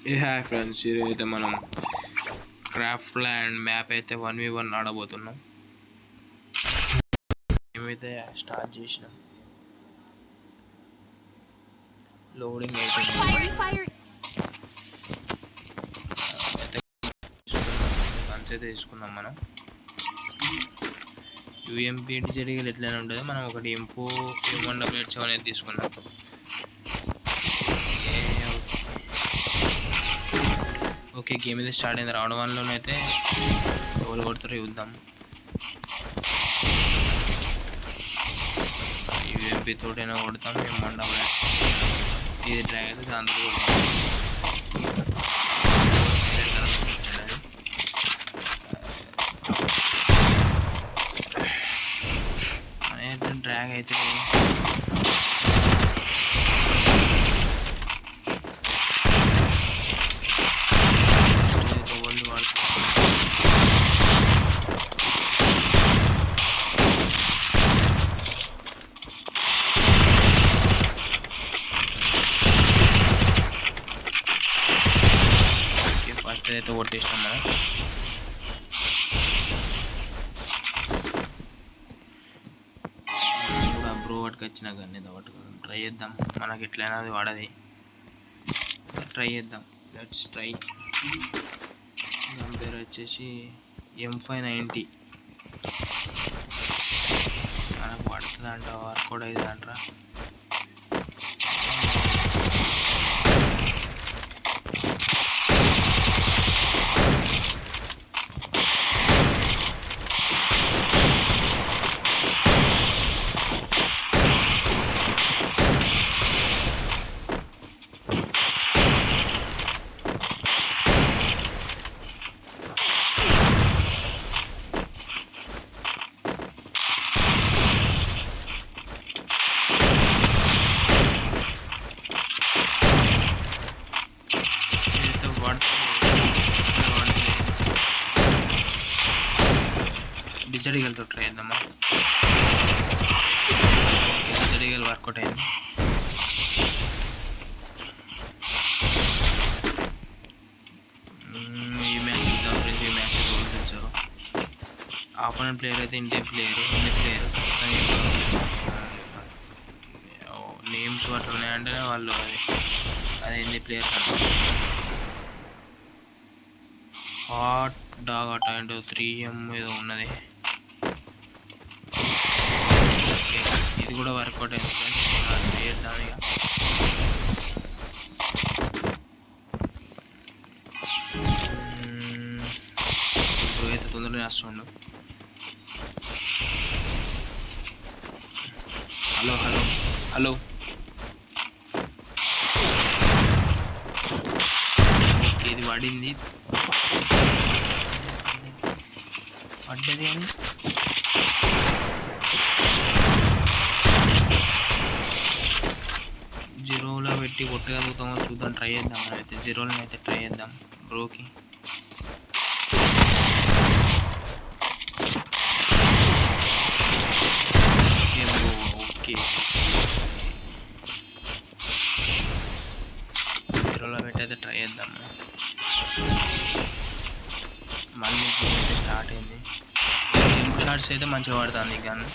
ఏ hi friends, ఈరోజైతే మనం craft land map అయితే 1v1 ఆడబోతున్నాం. మేమైతే స్టార్ట్ చేసినాం. లోడింగ్ అయితే గన్స్ అయితే తీసుకున్నాం. మనం యూఎంపీ జరిగేది ఎట్లయినా ఉంటుంది. మనం ఒకటి ఎంపో M1W7 అనేది తీసుకున్నాం. ఓకే, గేమ్ అయితే స్టార్ట్ అయింది. రౌండ్ 1లోనైతే ఎవరు కొడతారో చూద్దాం. యూఎంపీ తోటైనా కొడతాం, M1W7 ఇది ట్రై అయితే దాంతో కొడతాం. అయితే డ్రాగ్ అయితే ఫస్ట్ అయితే కొట్టేసినాం మనం. బ్రో వాటికి వచ్చినా కానీ పట్టుకోవడం ట్రై చేద్దాం. మనకి ఎట్లయినా అది వాడది, ట్రై చేద్దాం. Let's try. దాని పేరు వచ్చేసి M590. మనకు పడుతుందంట, వర్కౌట్ అవుతుందంటారా? డిజడిగల్తో ట్రై చేద్దామా? డిజడిగల్ వర్కౌట్ అయింది. ఈ మ్యాచ్ చూద్దాం ఫ్రెండ్స్. ఈ మ్యాచ్ తెలుసు. ఆపోనెంట్ ప్లేయర్ అయితే Indian player, Indian player. Names అట్లా ఉన్నాయంటే వాళ్ళు అది ఇండియన్ ప్లేయర్ కదా. హాట్ డాగ్ అట అంటే 3M ఏదో ఉన్నది. ఇది కూడా వర్కౌట్ అయింది ఫ్రెండ్స్. చేద్దాం ఇక. ఇప్పుడు అయితే తొందరగా వస్తుండు. Hello hello hello. ఇది పడింది, పడ్డది అని జీరోలో పెట్టి కొట్టగలుగుతామో చూద్దాం. ట్రై చేద్దాం. అయితే జీరోలో అయితే ట్రై చేద్దాం బ్రోకి. ఓకే, జీరోలో పెట్టి అయితే ట్రై చేద్దాం. మళ్ళీ అయితే స్టార్ట్ అయింది. జిమ్ షాట్స్ అయితే మంచిగా పడుతుంది కానీ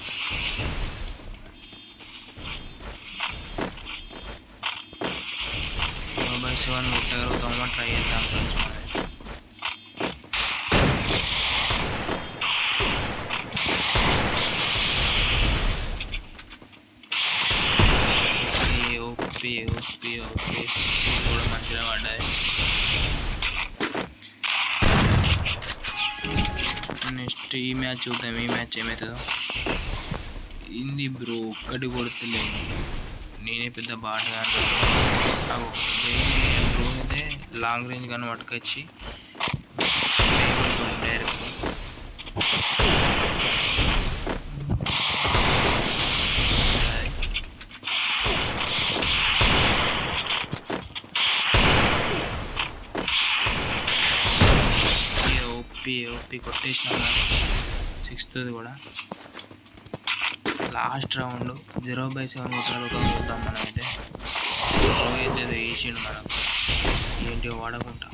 M1W7 కొట్టగలుగుతామో ట్రై చేద్దాం ఫ్రెండ్స్. ఓకే ఓకే ఓకే, కూడా మంచిగా పడ్డాయి. నెక్స్ట్ ఈ మ్యాచ్ చూద్దాం. ఈ మ్యాచ్ ఏమవుతుందో. ఇంది బ్రో ఒక్కటి కొడుతులేదు. నేనే పెద్ద బాగా బ్రో అయితే లాంగ్ రేంజ్ కానీ పట్టుకొచ్చి డైరెక్ట్ ఓపి కొట్టేసిన. 6th కూడా లాస్ట్ రౌండ్ 0/7 కొట్టగలుగుతాం చూద్దాం. మనం అయితే వేసిండు మనకు. ఏంటి గట్టిగా వాడకుండా.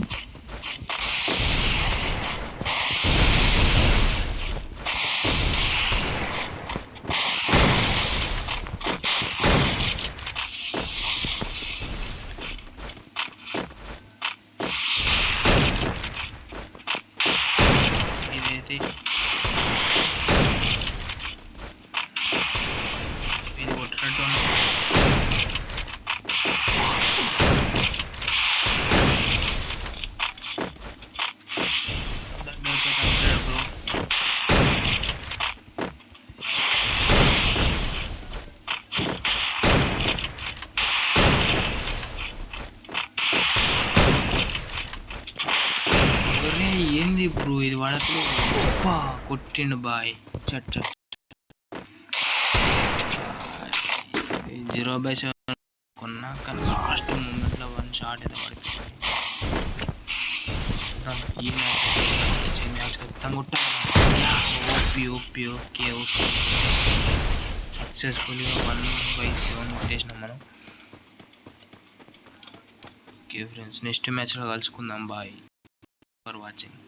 ఇదైతే ఇది కొట్టినట్టు ఏంది బ్రో ఇది వాడకు కొట్టిండు బాయ్. చట్ 0/7 కొన్నా కానీ ఫస్ట్ మూమెంట్లో 1 షాట్ అయితే పడిపోయింది. ఈ మ్యాచ్ ఖచ్చితంగా కొట్టాలి. ఓకే సక్సెస్ఫుల్గా 1/7 కొట్టేసినాం మనం. ఓకే ఫ్రెండ్స్, నెక్స్ట్ మ్యాచ్లో కలుసుకుందాం. Bye for watching.